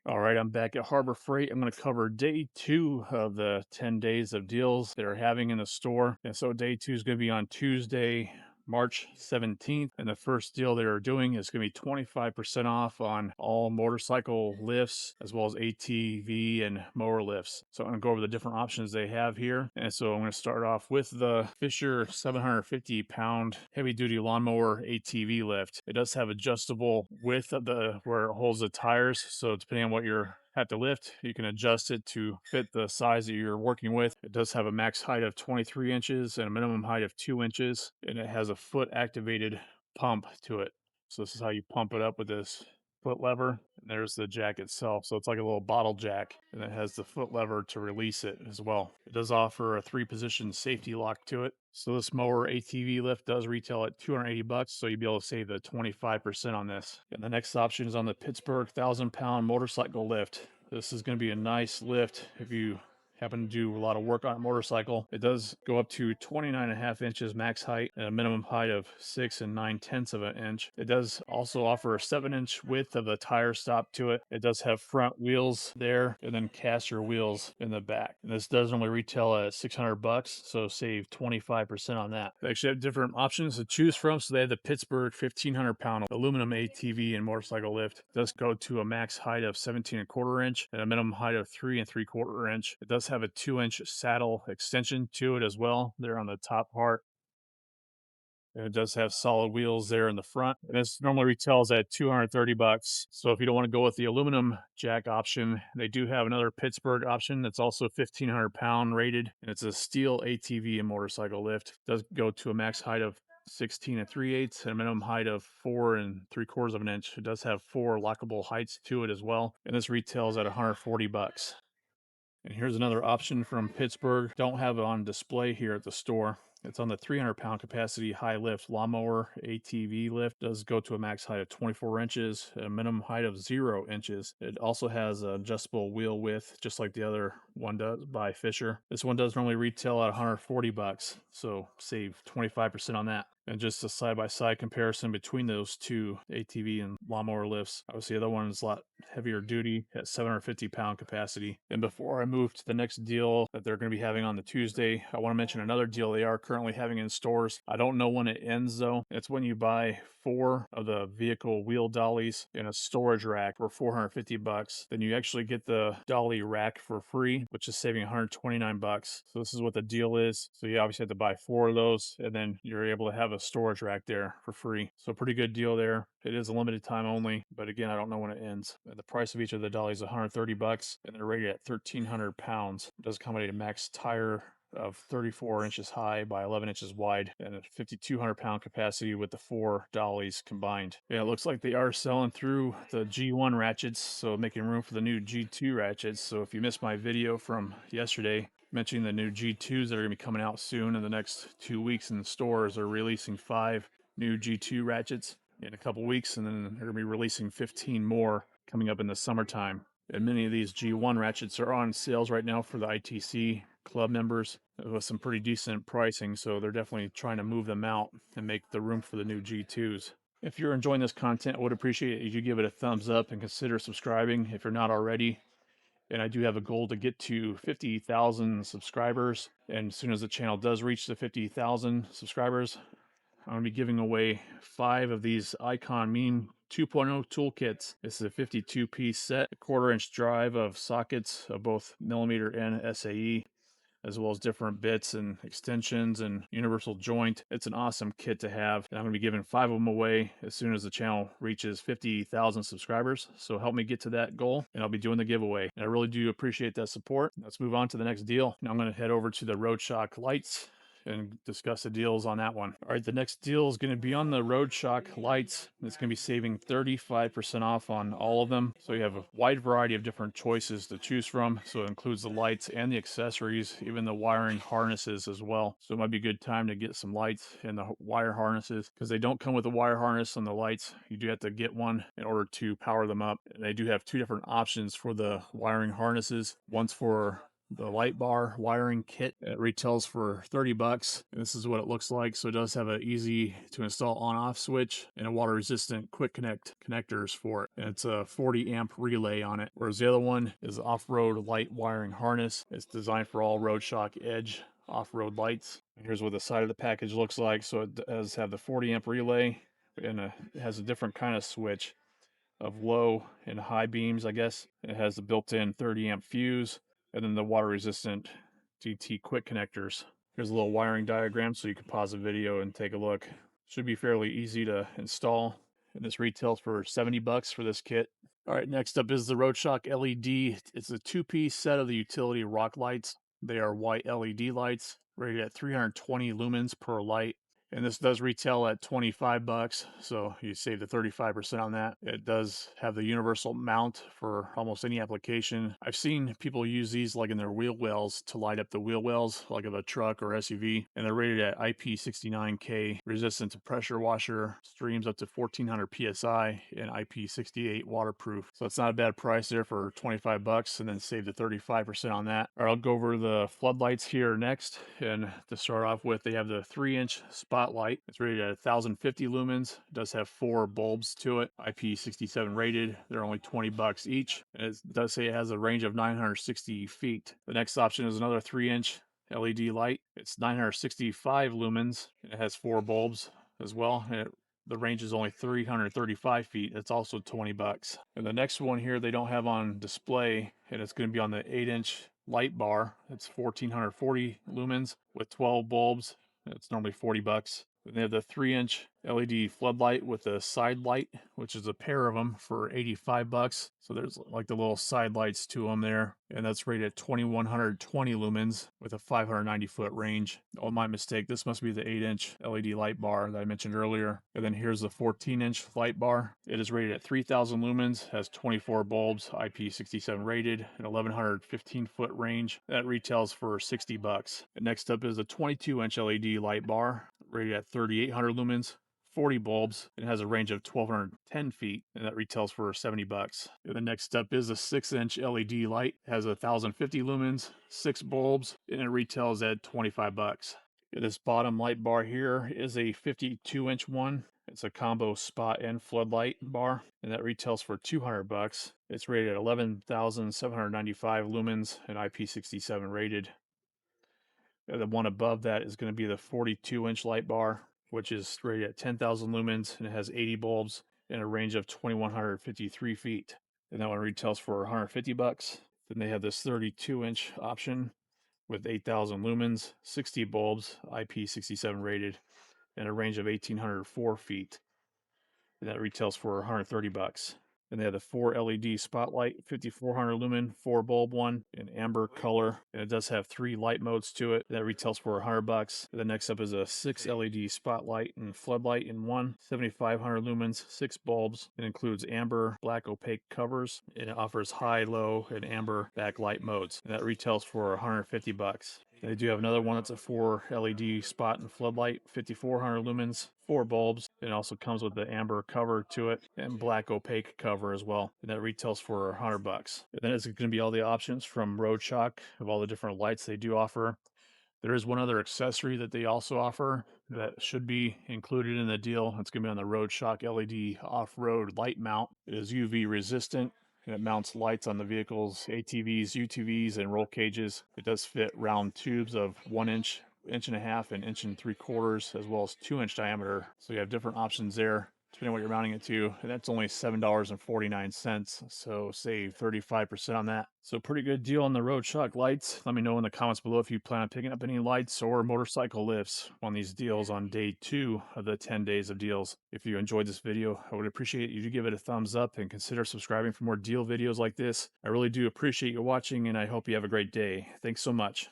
All right, I'm back at Harbor Freight. I'm going to cover day two of the 10 days of deals they're having in the store. And so day two is going to be on Tuesday, March 17th. And the first deal they're doing is going to be 25% off on all motorcycle lifts, as well as ATV and mower lifts. So I'm going to go over the different options they have here. And so I'm going to start off with the Fisher 750-pound heavy-duty lawnmower ATV lift. It does have adjustable width of the where it holds the tires. So depending on what you're have to lift, you can adjust it to fit the size that you're working with. It does have a max height of 23 inches and a minimum height of 2 inches, and it has a foot activated pump to it. So this is how you pump it up with this foot lever. And there's the jack itself. So it's like a little bottle jack, and it has the foot lever to release it as well. It does offer a 3-position safety lock to it. So this mower ATV lift does retail at $280, so you'll be able to save the 25% on this. And the next option is on the Pittsburgh 1,000-pound motorcycle lift. This is going to be a nice lift if you happen to do a lot of work on a motorcycle. It does go up to 29.5 inches max height and a minimum height of 6 9/10 of an inch. It does also offer a 7-inch width of the tire stop to it. It does have front wheels there and then caster wheels in the back. And this does normally retail at $600, so save 25% on that. They actually have different options to choose from. So they have the Pittsburgh 1,500-pound aluminum ATV and motorcycle lift. It does go to a max height of 17.25 inch and a minimum height of 3 3/4 inch. It does have a 2-inch saddle extension to it as well there on the top part. And it does have solid wheels there in the front. And this normally retails at $230. So if you don't want to go with the aluminum jack option, they do have another Pittsburgh option that's also 1,500-pound rated. And it's a steel ATV and motorcycle lift. It does go to a max height of 16 3/8 and a minimum height of 4 3/4 of an inch. It does have 4 lockable heights to it as well. And this retails at $140. And here's another option from Pittsburgh. Don't have it on display here at the store. It's on the 300-pound capacity high lift lawnmower ATV lift. It does go to a max height of 24 inches, a minimum height of 0 inches. It also has an adjustable wheel width, just like the other one does by Fisher. This one does normally retail at $140, so save 25% on that. And just a side-by-side comparison between those two ATV and lawnmower lifts. Obviously, the other one is a lot heavier duty at 750-pound capacity. And before I move to the next deal that they're going to be having on the Tuesday, I want to mention another deal they are currently having in stores. I don't know when it ends, though. It's when you buy 4 of the vehicle wheel dollies in a storage rack for $450. Then you actually get the dolly rack for free, which is saving $129. So this is what the deal is. So you obviously have to buy 4 of those, and then you're able to have a storage rack there for free. So pretty good deal there. It is a limited time only, but again, I don't know when it ends. And the price of each of the dollies is $130, and they're rated at 1,300 pounds. It does accommodate a max tire of 34 inches high by 11 inches wide and a 5,200-pound capacity with the 4 dollies combined. Yeah, it looks like they are selling through the G1 ratchets, so making room for the new G2 ratchets. So if you missed my video from yesterday mentioning the new G2s that are going to be coming out soon in the next 2 weeks in the stores, they're releasing 5 new G2 ratchets in a couple weeks, and then they're going to be releasing 15 more coming up in the summertime. And many of these G1 ratchets are on sales right now for the ITC club members with some pretty decent pricing, so they're definitely trying to move them out and make the room for the new G2s. If you're enjoying this content, I would appreciate it if you give it a thumbs up and consider subscribing if you're not already. And I do have a goal to get to 50,000 subscribers. And as soon as the channel does reach the 50,000 subscribers, I'm going to be giving away 5 of these Icon Meme 2.0 toolkits. This is a 52-piece set, a 1/4-inch drive of sockets of both millimeter and SAE, as well as different bits and extensions and universal joint. It's an awesome kit to have, and I'm going to be giving 5 of them away as soon as the channel reaches 50,000 subscribers. So help me get to that goal, and I'll be doing the giveaway. And I really do appreciate that support. Let's move on to the next deal. Now I'm going to head over to the Roadshock lights and discuss the deals on that one. All right, the next deal is going to be on the Roadshock lights. It's going to be saving 35% off on all of them. So you have a wide variety of different choices to choose from. So it includes the lights and the accessories, even the wiring harnesses as well. So it might be a good time to get some lights and the wire harnesses, because they don't come with a wire harness on the lights. You do have to get one in order to power them up. And they do have 2 different options for the wiring harnesses. One's for the light bar wiring kit. It retails for 30 bucks. This is what it looks like. So it does have an easy to install on-off switch and a water resistant quick connect connectors for it. And it's a 40 amp relay on it. Whereas the other one is off-road light wiring harness. It's designed for all Roadshock Edge off-road lights. Here's what the side of the package looks like. So it does have the 40 amp relay, and it has a different kind of switch of low and high beams, I guess. It has the built-in 30 amp fuse, and then the water resistant DT quick connectors. Here's a little wiring diagram so you can pause the video and take a look. Should be fairly easy to install. And this retails for 70 bucks for this kit. All right, next up is the Roadshock LED. It's a two-piece set of the utility rock lights. They are white LED lights rated at 320 lumens per light. And this does retail at 25 bucks, so you save the 35% on that. It does have the universal mount for almost any application. I've seen people use these like in their wheel wells to light up the wheel wells, like of a truck or SUV, and they're rated at IP69K, resistant to pressure washer, streams up to 1400 PSI, and IP68 waterproof. So it's not a bad price there for 25 bucks, and then save the 35% on that. All right, I'll go over the floodlights here next, and to start off with, they have the 3-inch spotlight. It's rated at 1050 lumens. It does have 4 bulbs to it, IP67 rated. They're only 20 bucks each. And it does say it has a range of 960 feet. The next option is another 3-inch LED light. It's 965 lumens. It has 4 bulbs as well. The range is only 335 feet. It's also 20 bucks. And the next one here they don't have on display, and it's going to be on the 8-inch light bar. It's 1440 lumens with 12 bulbs. It's normally 40 bucks. Then they have the 3-inch LED floodlight with a side light, which is a pair of them for 85 bucks. So there's like the little side lights to them there. And that's rated at 2120 lumens with a 590 foot range. Oh, my mistake. This must be the 8-inch LED light bar that I mentioned earlier. And then here's the 14-inch light bar. It is rated at 3000 lumens, has 24 bulbs, IP67 rated, and 1115 foot range. That retails for 60 bucks. And next up is a 22-inch LED light bar rated at 3800 lumens, 40 bulbs. It has a range of 1210 feet, and that retails for 70 bucks. And the next up is a 6-inch LED light. It has 1050 lumens, 6 bulbs, and it retails at 25 bucks. This bottom light bar here is a 52-inch one. It's a combo spot and floodlight bar, and that retails for 200 bucks. It's rated at 11,795 lumens and IP67 rated. The one above that is going to be the 42-inch light bar, which is rated at 10,000 lumens, and it has 80 bulbs and a range of 2,153 feet. And that one retails for 150 bucks. Then they have this 32-inch option with 8,000 lumens, 60 bulbs, IP67 rated, and a range of 1,804 feet. And that retails for 130 bucks. And they have the 4 LED spotlight, 5400 lumen, 4 bulb one in amber color. And it does have 3 light modes to it. That retails for 100 bucks. The next up is a 6 LED spotlight and floodlight in one, 7500 lumens, 6 bulbs. It includes amber, black opaque covers, and it offers high, low, and amber backlight modes. And that retails for 150 bucks. They do have another one that's a 4 LED spot and floodlight, 5400 lumens, 4 bulbs. It also comes with the amber cover to it and black opaque cover as well. And that retails for 100 bucks. And then it's going to be all the options from Roadshock of all the different lights they do offer. There is one other accessory that they also offer that should be included in the deal. It's going to be on the Roadshock LED off-road light mount. It is UV resistant, and it mounts lights on the vehicle's ATVs, UTVs, and roll cages. It does fit round tubes of 1 inch, 1.5 inch, and 1.75 inches, as well as 2-inch diameter. So you have different options there, depending on what you're mounting it to. And that's only $7.49, so save 35% on that. So pretty good deal on the Roadshock lights. Let me know in the comments below if you plan on picking up any lights or motorcycle lifts on these deals on day 2 of the 10 days of deals. If you enjoyed this video, I would appreciate you to give it a thumbs up and consider subscribing for more deal videos like this. I really do appreciate you watching, and I hope you have a great day. Thanks so much.